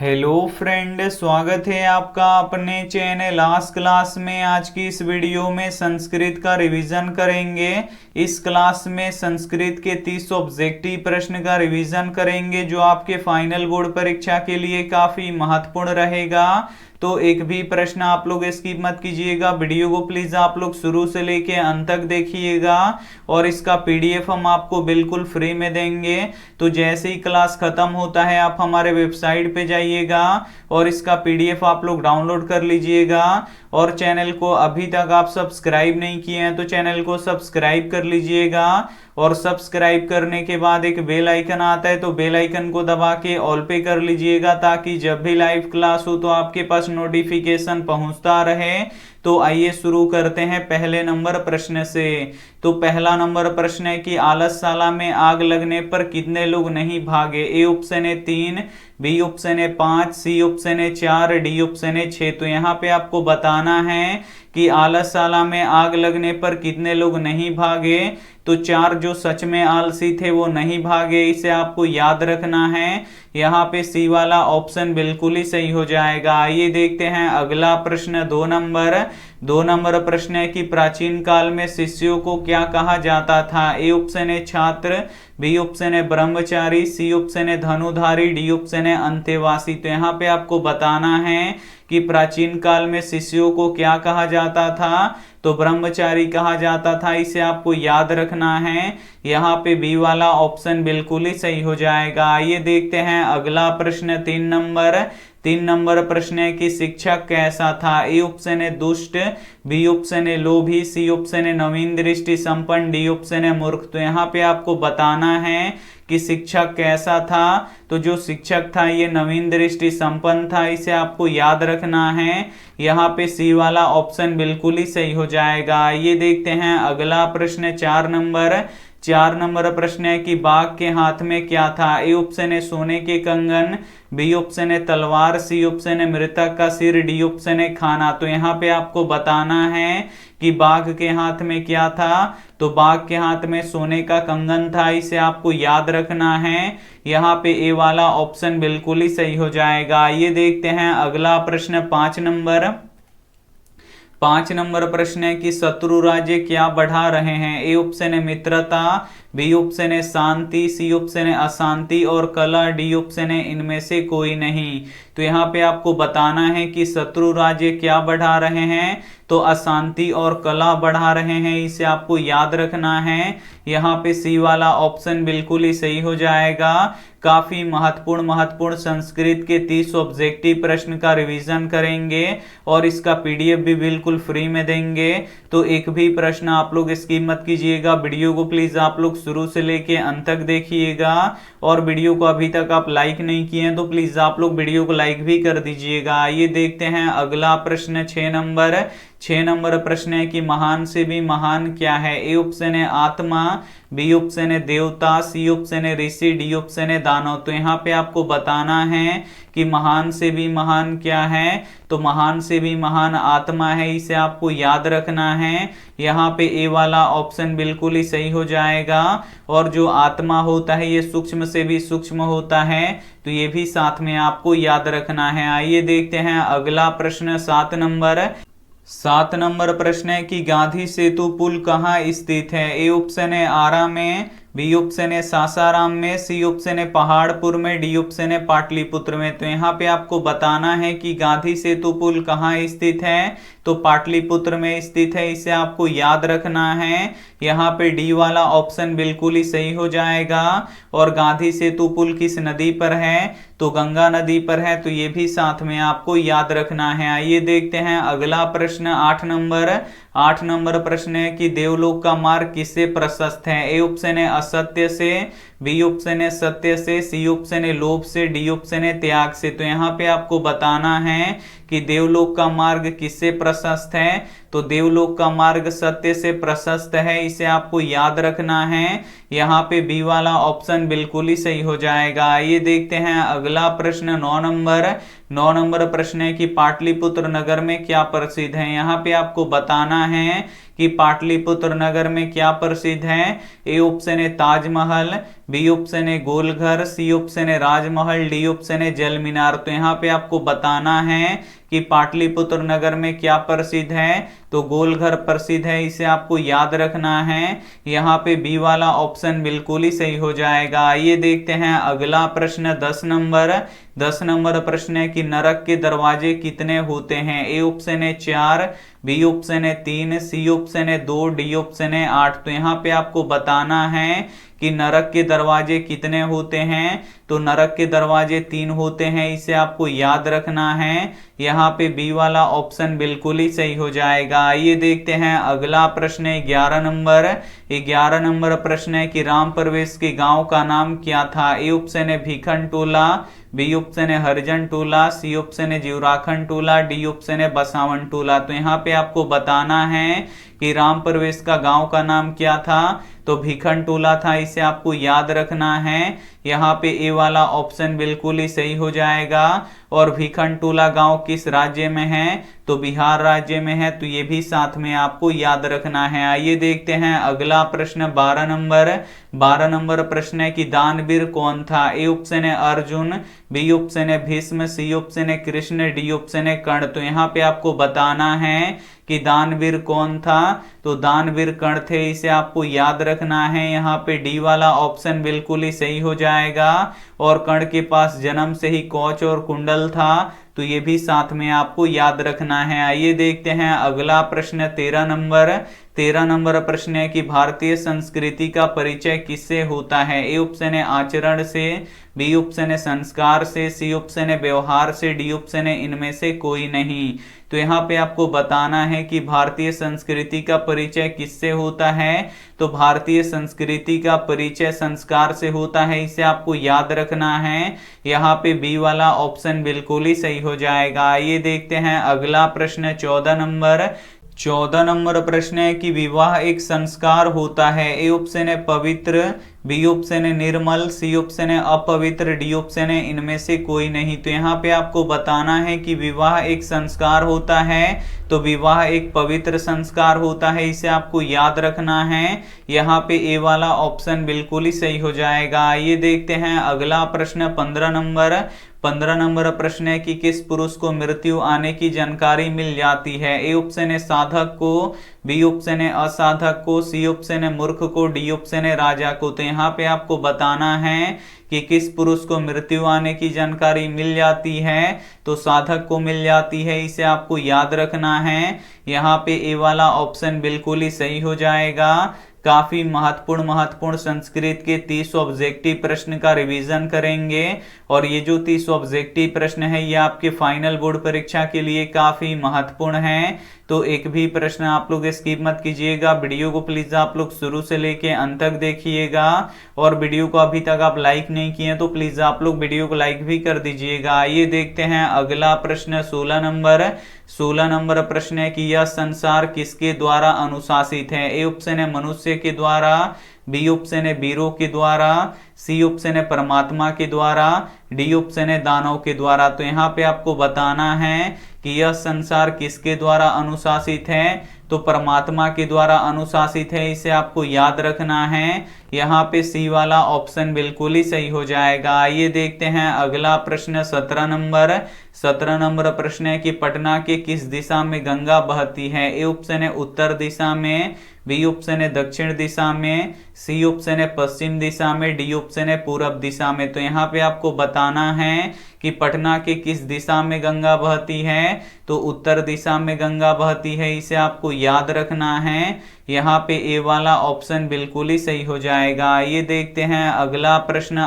Hello friend, स्वागत है आपका अपने चैनल आज क्लास में। आज की इस वीडियो में संस्कृत का रिवीजन करेंगे। इस क्लास में संस्कृत के 30 ऑब्जेक्टिव प्रश्न का रिवीजन करेंगे जो आपके फाइनल बोर्ड परीक्षा के लिए काफी महत्वपूर्ण रहेगा। तो एक भी प्रश्न आप लोग स्किप मत कीजिएगा, वीडियो को प्लीज आप लोग शुरू से लेके अंत तक देखिएगा और इसका पीडीएफ हम आपको बिल्कुल फ्री में देंगे। तो जैसे ही क्लास खत्म होता है आप हमारे वेबसाइट पे जाइएगा और इसका पीडीएफ आप लोग डाउनलोड कर लीजिएगा। और चैनल को अभी तक आप सब्सक्राइब नहीं किए हैं तो चैनल को सब्सक्राइब कर लीजिएगा और सब्सक्राइब करने के बाद एक बेल आइकन आता है तो बेल आइकन को दबा के ऑल पे कर लीजिएगा ताकि जब भी लाइव क्लास हो तो आपके पास नोटिफिकेशन पहुंचता रहे। तो आइए शुरू करते हैं पहले नंबर प्रश्न से। तो पहला नंबर प्रश्न है कि आलसशाला में आग लगने पर कितने लोग नहीं भागे। ए ऑप्शन है 3, बी ऑप्शन है 5, सी ऑप्शन है 4, डी ऑप्शन है 6। तो यहाँ पे आपको बताना है कि आलसशाला में आग लगने पर कितने लोग नहीं भागे। तो 4 जो सच में आलसी थे वो नहीं भागे, इसे आपको याद रखना है। यहाँ पे सी वाला ऑप्शन बिल्कुल ही सही हो जाएगा। आइए देखते हैं अगला प्रश्न 2 नंबर प्रश्न है कि प्राचीन काल में शिष्यों को क्या कहा जाता था। ए ऑप्शन है छात्र, बी ऑप्शन है ब्रह्मचारी, सी ऑप्शन है धनुधारी, डी ऑप्शन है अंतेवासी। तो यहाँ पे आपको बताना है कि प्राचीन काल में शिष्यों को क्या कहा जाता था। तो ब्रह्मचारी कहा जाता था, इसे आपको याद रखना है। यहाँ पे बी वाला ऑप्शन बिल्कुल ही सही हो जाएगा। आइए देखते हैं अगला प्रश्न 3 नंबर प्रश्न है कि शिक्षक कैसा था। ए ऑप्शन है दुष्ट, बी ऑप्शन है लोभी, सी ऑप्शन है नवीन दृष्टि संपन्न, डी ऑप्शन है मूर्ख। तो यहाँ पे आपको बताना है कि शिक्षक कैसा था। तो जो शिक्षक था ये नवीन दृष्टि संपन्न था, इसे आपको याद रखना है। यहाँ पे सी वाला ऑप्शन बिल्कुल ही सही हो जाएगा। ये देखते हैं अगला प्रश्न 4 नंबर प्रश्न है कि बाघ के हाथ में क्या था। ए ऑप्शन है सोने के कंगन, बी ऑप्शन है तलवार, सी ऑप्शन है मृतक का सिर, डी ऑप्शन है खाना। तो यहाँ पे आपको बताना है कि बाघ के हाथ में क्या था। तो बाघ के हाथ में सोने का कंगन था, इसे आपको याद रखना है। यहाँ पे ए वाला ऑप्शन बिल्कुल ही सही हो जाएगा। ये देखते हैं अगला प्रश्न 5 नंबर प्रश्न है कि शत्रु राज्य क्या बढ़ा रहे हैं। ए ऑप्शन है मित्रता, बी ऑप्शन है शांति, सी ऑप्शन है अशांति और कला, डी ऑप्शन है इनमें से कोई नहीं। तो यहाँ पे आपको बताना है कि शत्रु राज्य क्या बढ़ा रहे हैं। तो अशांति और कला बढ़ा रहे हैं, इसे आपको याद रखना है। यहाँ पे सी वाला ऑप्शन बिल्कुल ही सही हो जाएगा। काफी महत्वपूर्ण संस्कृत के 30 ऑब्जेक्टिव प्रश्न का रिवीजन करेंगे और इसका पीडीएफ भी बिल्कुल फ्री में देंगे। तो एक भी प्रश्न आप लोग स्किप मत कीजिएगा, वीडियो को प्लीज आप लोग शुरू से लेके अंत तक देखिएगा। और वीडियो को अभी तक आप लाइक नहीं किए हैं तो प्लीज आप लोग वीडियो को लाइक भी कर दीजिएगा। आइए देखते हैं अगला प्रश्न 6 नंबर प्रश्न है कि महान से भी महान क्या है। ए ऑप्शन है आत्मा, बी ऑप्शन है देवता, सी ऑप्शन है ऋषि, डी ऑप्शन है दानव। तो यहाँ पे आपको बताना है कि महान से भी महान क्या है। तो महान से भी महान आत्मा है, इसे आपको याद रखना है। यहाँ पे ए वाला ऑप्शन बिल्कुल ही सही हो जाएगा। और जो आत्मा होता है ये सूक्ष्म से भी सूक्ष्म होता है, तो ये भी साथ में आपको याद रखना है। आइए देखते हैं अगला प्रश्न 7 नंबर प्रश्न है कि गांधी सेतु पुल कहाँ स्थित है। ए ऑप्शन है आरा में, बी ऑप्शन है सासाराम में, सी ऑप्शन है पहाड़पुर में, डी ऑप्शन है पाटलिपुत्र में। तो यहाँ पे आपको बताना है कि गांधी सेतु पुल कहाँ स्थित है। तो पाटलिपुत्र में स्थित है, इसे आपको याद रखना है। यहाँ पे डी वाला ऑप्शन बिल्कुल ही सही हो जाएगा। और गांधी सेतु पुल किस नदी पर है। तो गंगा नदी पर है, तो ये भी साथ में आपको याद रखना है। आइए देखते हैं अगला प्रश्न 8 नंबर प्रश्न है कि देवलोक का मार्ग किससे प्रशस्त है। ए ऑप्शन है असत्य से, बी ऑप्शन है सत्य से, सी ऑप्शन है लोभ से, डी ऑप्शन है त्याग से। तो यहाँ पे आपको बताना है कि देवलोक का मार्ग किससे प्रशस्त है। तो देवलोक का मार्ग सत्य से प्रशस्त है, इसे आपको याद रखना है। यहाँ पे बी वाला ऑप्शन बिल्कुल ही सही हो जाएगा। ये देखते हैं अगला प्रश्न 9 9 नंबर प्रश्न है कि पाटलिपुत्र नगर में क्या प्रसिद्ध है। यहाँ पे आपको बताना है कि पाटलिपुत्र नगर में क्या प्रसिद्ध है। ए ऑप्शन है ताजमहल, बी ऑप्शन है गोलघर, सी ऑप्शन है राजमहल, डी ऑप्शन है जल मीनार। तो यहाँ पे आपको बताना है कि पाटलिपुत्र नगर में क्या प्रसिद्ध है, तो गोलघर प्रसिद्ध है, इसे आपको याद रखना है। यहाँ पे बी वाला ऑप्शन बिल्कुल ही सही हो जाएगा। आइए देखते हैं अगला प्रश्न 10 नंबर प्रश्न है कि नरक के दरवाजे कितने होते हैं। ए ऑप्शन है 4, बी ऑप्शन है 3, सी ऑप्शन है 2, डी ऑप्शन है 8। तो यहाँ पे आपको बताना है कि नरक के दरवाजे कितने होते हैं, तो नरक के दरवाजे 3 होते हैं, इसे आपको याद रखना है। यहाँ पे बी वाला ऑप्शन बिल्कुल ही सही हो जाएगा। आइए देखते हैं अगला प्रश्न है 11 नंबर प्रश्न है कि राम प्रवेश के गांव का नाम क्या था। ए ऑप्शन है भीखन टोला, बी ऑप्शन है हरिजन टोला, सी ऑप्शन है जीवराखन टोला, डी ऑप्शन है बसावन टोला। तो यहाँ पे आपको बताना है कि राम प्रवेश का गांव का नाम क्या था, तो भीखन टोला था, इसे आपको याद रखना है। यहाँ पे ए वाला ऑप्शन बिल्कुल ही सही हो जाएगा। और भीखन टोला गांव किस राज्य में है, तो बिहार राज्य में है, तो ये भी साथ में आपको याद रखना है। आइए देखते हैं अगला प्रश्न 12 नंबर प्रश्न है कि दानवीर कौन था। ए ऑप्शन है अर्जुन, बी ऑप्शन है भीष्म, सी ऑप्शन है कृष्ण, डी ऑप्शन है कर्ण। तो यहाँ पे आपको बताना है कि दानवीर कौन था, तो दानवीर कर्ण थे, इसे आपको याद रखना है। यहाँ पे डी वाला ऑप्शन बिल्कुल ही सही हो जाएगा। और कर्ण के पास जन्म से ही कवच और कुंडल था, तो ये भी साथ में आपको याद रखना है। आइए देखते हैं अगला प्रश्न 13 नंबर प्रश्न है कि भारतीय संस्कृति का परिचय किससे होता है। ए ऑप्शन है आचरण से, बी ऑप्शन है संस्कार से, सी ऑप्शन है व्यवहार से, डी ऑप्शन है इनमें से कोई नहीं। तो यहाँ पे आपको बताना है कि भारतीय संस्कृति का परिचय किससे होता है, तो भारतीय संस्कृति का परिचय संस्कार से होता है, इसे आपको याद रखना है। यहाँ पे बी वाला ऑप्शन बिल्कुल ही सही हो जाएगा। आइए देखते हैं अगला प्रश्न 14 नंबर प्रश्न है कि विवाह एक संस्कार होता है। ए ऑप्शन है पवित्र, बी ऑप्शन है निर्मल, सी ऑप्शन है अपवित्र, डी ऑप्शन है इनमें से कोई नहीं। तो यहाँ पे आपको बताना है कि विवाह एक संस्कार होता है, तो विवाह एक पवित्र संस्कार होता है, इसे आपको याद रखना है। यहाँ पे ए वाला ऑप्शन बिल्कुल ही सही हो जाएगा। आइए देखते हैं अगला प्रश्न 15 नंबर प्रश्न है कि किस पुरुष को मृत्यु आने की जानकारी मिल जाती है। ए ऑप्शन है साधक को, बी ऑप्शन है असाधक को, सी ऑप्शन है मूर्ख को, डी ऑप्शन है राजा को। तो यहाँ पे आपको बताना है कि किस पुरुष को मृत्यु आने की जानकारी मिल जाती है, तो साधक को मिल जाती है, इसे आपको याद रखना है। यहाँ पे ए वाला ऑप्शन बिल्कुल ही सही हो जाएगा। काफी महत्वपूर्ण संस्कृत के 30 ऑब्जेक्टिव प्रश्न का रिवीजन करेंगे। और ये जो 30 ऑब्जेक्टिव प्रश्न है ये आपके फाइनल बोर्ड परीक्षा के लिए काफी महत्वपूर्ण है, तो एक भी प्रश्न आप लोग स्किप मत कीजिएगा। वीडियो को प्लीज आप लोग शुरू से लेके अंत तक देखिएगा। और वीडियो को अभी तक आप लाइक नहीं किए तो प्लीज आप लोग वीडियो को लाइक भी कर दीजिएगा। आइए देखते हैं अगला प्रश्न 16 नंबर प्रश्न है कि यह संसार किसके द्वारा अनुशासित है। ए ऑप्शन है मनुष्य के द्वारा, बी ऑप्शन है वीरों के द्वारा, सी ऑप्शन है परमात्मा के द्वारा, डी ऑप्शन है दानव के द्वारा। तो यहाँ पे आपको बताना है कि यह संसार किसके द्वारा अनुशासित है, तो परमात्मा के द्वारा अनुशासित है, इसे आपको याद रखना है। यहाँ पे सी वाला ऑप्शन बिल्कुल ही सही हो जाएगा। आइए देखते हैं अगला प्रश्न 17 नंबर प्रश्न है कि पटना के किस दिशा में गंगा बहती है। ए ऑप्शन है उत्तर दिशा में, बी ऑप्शन है दक्षिण दिशा में, सी ऑप्शन है पश्चिम दिशा में, डी ऑप्शन है पूर्व दिशा में। तो यहाँ पे आपको बताना है कि पटना के किस दिशा में गंगा बहती है, तो उत्तर दिशा में गंगा बहती है, इसे आपको याद रखना है। यहाँ पे ए वाला ऑप्शन बिल्कुल ही सही हो जाएगा। ये देखते हैं अगला प्रश्न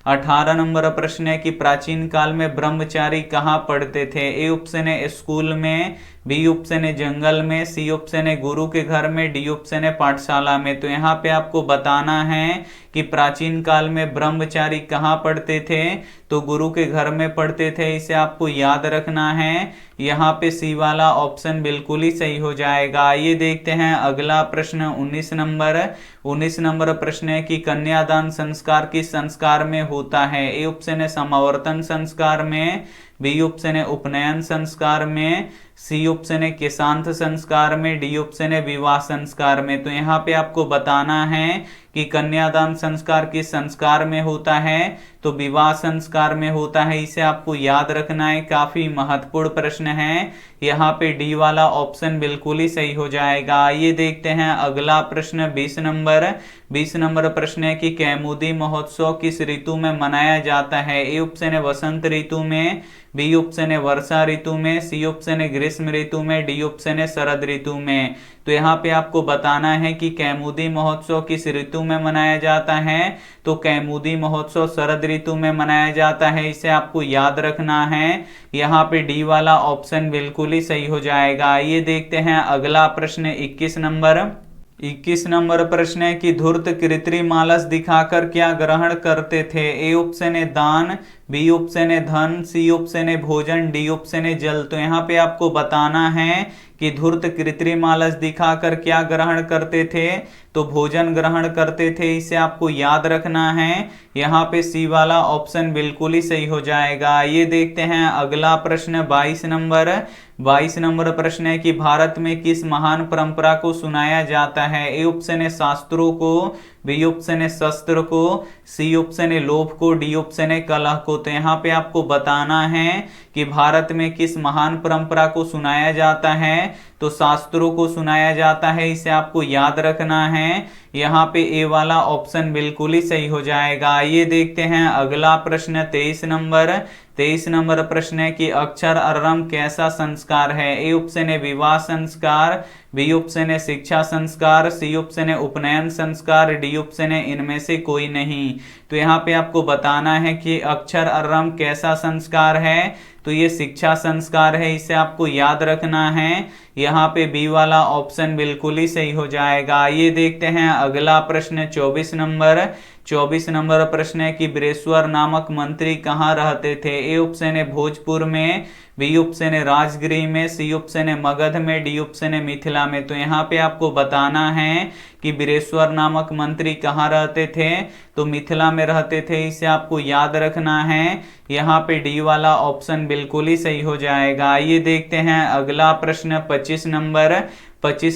18 नंबर प्रश्न है कि प्राचीन काल में ब्रह्मचारी कहाँ पढ़ते थे। ए ऑप्शन है स्कूल में, बी ऑप्शन है जंगल में, सी ऑप्शन है गुरु के घर में, डी ऑप्शन है पाठशाला में। तो यहाँ पे आपको बताना है कि प्राचीन काल में ब्रह्मचारी कहाँ पढ़ते थे, तो गुरु के घर में पढ़ते थे, इसे आपको याद रखना है। यहाँ पे सी वाला ऑप्शन बिल्कुल ही सही हो जाएगा। ये देखते हैं अगला प्रश्न 19 नंबर प्रश्न है कि कन्यादान संस्कार किस संस्कार में होता है। ए ऑप्शन है समावर्तन संस्कार में, बी ऑप्शन है उपनयन संस्कार में, सी ऑप्शन है केशांत संस्कार में, डी ऑप्शन है विवाह संस्कार में। तो यहाँ पे आपको बताना है कि कन्यादान संस्कार किस संस्कार में होता है, तो विवाह संस्कार में होता है, इसे आपको याद रखना है। काफी महत्वपूर्ण प्रश्न है, यहाँ पे डी वाला ऑप्शन बिल्कुल ही सही हो जाएगा। ये देखते हैं अगला प्रश्न 20 नंबर प्रश्न है कि कैमुदी महोत्सव किस ऋतु में मनाया जाता है। ए ऑप्शन है वसंत ऋतु में, बी ऑप्शन है वर्षा ऋतु में, सी ऑप्शन है ग्रीष्म ऋतु में, डी ऑप्शन है शरद ऋतु में। तो यहाँ पे आपको बताना है कि कैमुदी महोत्सव किस ऋतु में मनाया जाता है, तो कैमुदी महोत्सव शरद ऋतु में मनाया जाता है, इसे आपको याद रखना है। यहाँ पे डी वाला ऑप्शन बिल्कुल ही सही हो जाएगा। ये देखते हैं अगला प्रश्न 21 नंबर प्रश्न है कि धूर्त कृत्रिम आलस दिखाकर क्या ग्रहण करते थे। ए ऑप्शन है दान, बी ऑप्शन है धन, सी ऑप्शन है भोजन, डी ऑप्शन है जल। तो यहाँ पे आपको बताना है कि धूर्त कृत्रिम आलस दिखाकर क्या ग्रहण करते थे, तो भोजन ग्रहण करते थे, इसे आपको याद रखना है। यहाँ पे सी वाला ऑप्शन बिल्कुल ही सही हो जाएगा। ये देखते हैं अगला प्रश्न 22 नंबर प्रश्न है कि भारत में किस महान परंपरा को सुनाया जाता है। ए ऑप्शन है शास्त्रों को, बी ऑप्शन है शस्त्र को, सी ऑप्शन है लोभ को, डी ऑप्शन है कलह को। तो यहाँ पे आपको बताना है कि भारत में किस महान परंपरा को सुनाया जाता है, तो शास्त्रों को सुनाया जाता है, इसे आपको याद रखना है। यहाँ पे ए वाला ऑप्शन बिल्कुल ही सही हो जाएगा। ये देखते हैं अगला प्रश्न 23 नंबर प्रश्न है कि अक्षर अर्रम कैसा संस्कार है। ए ऑप्शन है विवाह संस्कार, बी ऑप्शन है शिक्षा संस्कार, सी ऑप्शन है उपनयन संस्कार, डी ऑप्शन है इनमें से कोई नहीं। तो यहाँ पे आपको बताना है कि अक्षर अर्रम कैसा संस्कार है, तो ये शिक्षा संस्कार है, इसे आपको याद रखना है। यहाँ पे बी वाला ऑप्शन बिल्कुल ही सही हो जाएगा। ये देखते हैं अगला प्रश्न 24 नंबर प्रश्न है कि बृहस्पति नामक मंत्री कहाँ रहते थे। ए ऑप्शन है भोजपुर में, बी ऑप्शन है राजगृह में, सी ऑप्शन है मगध में, डी ऑप्शन है मिथिला में। तो यहाँ पे आपको बताना है कि बृहस्पति नामक मंत्री कहाँ रहते थे, तो मिथिला में रहते थे, इसे आपको याद रखना है। यहाँ पे डी वाला ऑप्शन बिल्कुल ही सही हो जाएगा। ये देखते हैं अगला प्रश्न 25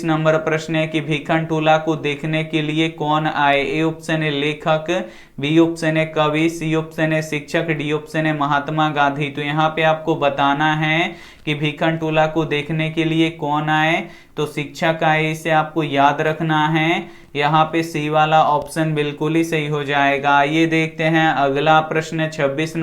नंबर प्रश्न है कि भिखनटोला को देखने के लिए कौन आए। ए ऑप्शन है लेखक, बी ऑप्शन है कवि, सी ऑप्शन है शिक्षक, डी ऑप्शन है महात्मा गांधी। तो यहाँ पे आपको बताना है कि भिखनटोला को देखने के लिए कौन आए, तो शिक्षक आए, इसे आपको याद रखना है। यहाँ पे सी वाला ऑप्शन बिल्कुल ही सही हो जाएगा। ये देखते हैं अगला प्रश्न 26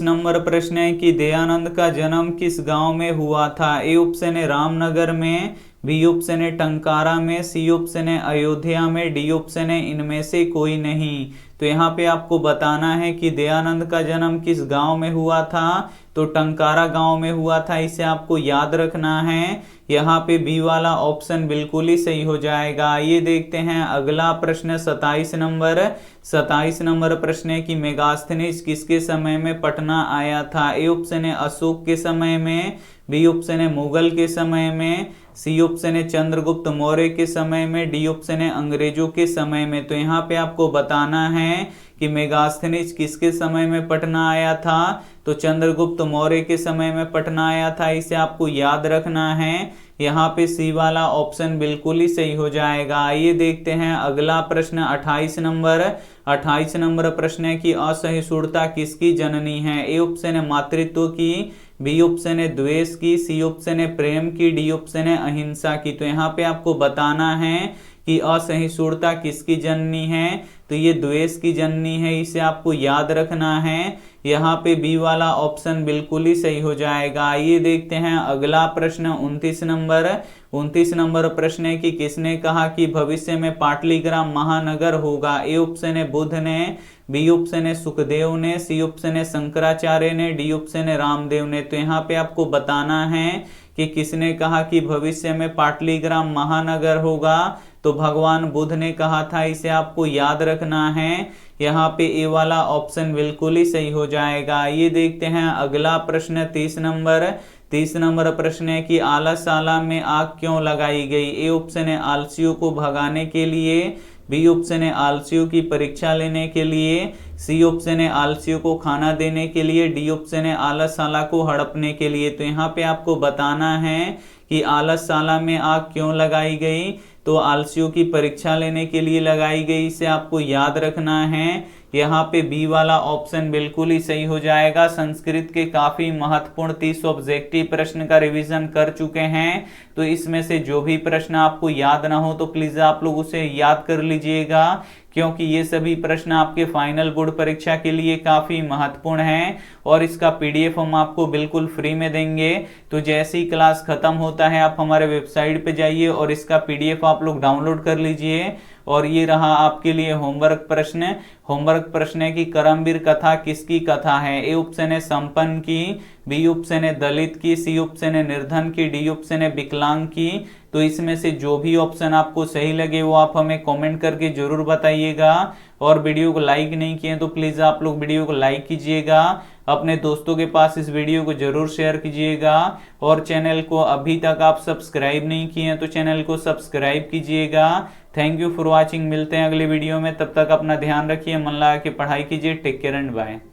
नंबर प्रश्न है कि दयानंद का जन्म किस गांव में हुआ था। ए ऑप्शन है रामनगर में, बी ऑप्शन है टंकारा में, सी ऑप्शन है अयोध्या में, डी ऑप्शन है इनमें से कोई नहीं। तो यहाँ पे आपको बताना है कि दयानंद का जन्म किस गांव में हुआ था, तो टंकारा गांव में हुआ था, इसे आपको याद रखना है। यहाँ पे बी वाला ऑप्शन बिल्कुल ही सही हो जाएगा। ये देखते हैं अगला प्रश्न 27 नंबर प्रश्न है कि मेगास्थनीज किसके समय में पटना आया था। ए ऑप्शन है अशोक के समय में, बी ऑप्शन है मुगल के समय में, सी ऑप्शन है चंद्रगुप्त मौर्य के समय में, डी ऑप्शन है अंग्रेजों के समय में। तो यहाँ पे आपको बताना है कि मेगास्थनीज किसके समय में पटना आया था, तो चंद्रगुप्त मौर्य के समय में पटना आया था, इसे आपको याद रखना है। यहाँ पे सी वाला ऑप्शन बिल्कुल ही सही हो जाएगा। ये देखते हैं अगला प्रश्न 28 नंबर प्रश्न है कि असहिष्णुता किसकी जननी है। ए ऑप्शन है मातृत्व की, बी ऑप्शन है द्वेष की, सी ऑप्शन है प्रेम की, डी ऑप्शन है अहिंसा की। तो यहाँ पे आपको बताना है कि असहिष्णुता किसकी जननी है, तो ये द्वेष की जननी है, इसे आपको याद रखना है। यहाँ पे बी वाला ऑप्शन बिल्कुल ही सही हो जाएगा। ये देखते हैं अगला प्रश्न 29 नंबर प्रश्न है कि किसने कहा कि भविष्य में पाटलिग्राम महानगर होगा। ए ऑप्शन है बुद्ध ने, बी ऑप्शन है सुखदेव ने, सी ऑप्शन है शंकराचार्य ने, डी ऑप्शन है रामदेव ने। तो यहाँ पे आपको बताना है कि किसने कहा कि भविष्य में पाटलिग्राम महानगर होगा, तो भगवान बुद्ध ने कहा था, इसे आपको याद रखना है। यहाँ पे ए वाला ऑप्शन बिल्कुल ही सही हो जाएगा। ये देखते हैं अगला प्रश्न 30 नंबर प्रश्न है कि आलसशाला में आग क्यों लगाई गई। ए ऑप्शन है आलसियों को भगाने के लिए, बी ऑप्शन है आलसियों की परीक्षा लेने के लिए, सी ऑप्शन है आलसियों को खाना देने के लिए, डी ऑप्शन है आलसशाला को हड़पने के लिए। तो यहाँ पे आपको बताना है कि आलसशाला में आग क्यों लगाई गई। तो आलसियों की परीक्षा लेने के लिए लगाई गई, इसे आपको याद रखना है। यहाँ पे बी वाला ऑप्शन बिल्कुल ही सही हो जाएगा। संस्कृत के काफी महत्वपूर्ण 30 ऑब्जेक्टिव प्रश्न का रिवीजन कर चुके हैं, तो इसमें से जो भी प्रश्न आपको याद ना हो तो प्लीज आप लोग उसे याद कर लीजिएगा, क्योंकि ये सभी प्रश्न आपके फाइनल बोर्ड परीक्षा के लिए काफी महत्वपूर्ण हैं और इसका पीडीएफ हम आपको बिल्कुल फ्री में देंगे। तो जैसे ही क्लास खत्म होता है आप हमारे वेबसाइट पे जाइए और इसका पीडीएफ आप लोग डाउनलोड कर लीजिए। और ये रहा आपके लिए होमवर्क प्रश्न है कि करमवीर कथा किसकी कथा है। ए ऑप्शन है संपन्न की, बी ऑप्शन है दलित की, सी ऑप्शन है निर्धन की, डी ऑप्शन है विकलांग की। तो इसमें से जो भी ऑप्शन आपको सही लगे वो आप हमें कमेंट करके जरूर बताइएगा। और वीडियो को लाइक नहीं किए तो प्लीज आप लोग वीडियो को लाइक कीजिएगा, अपने दोस्तों के पास इस वीडियो को जरूर शेयर कीजिएगा। और चैनल को अभी तक आप सब्सक्राइब नहीं किए हैं तो चैनल को सब्सक्राइब कीजिएगा। Thank you for watching. मिलते हैं अगले वीडियो में, तब तक अपना ध्यान रखिए, मन लगा के पढ़ाई कीजिए। Take care and bye.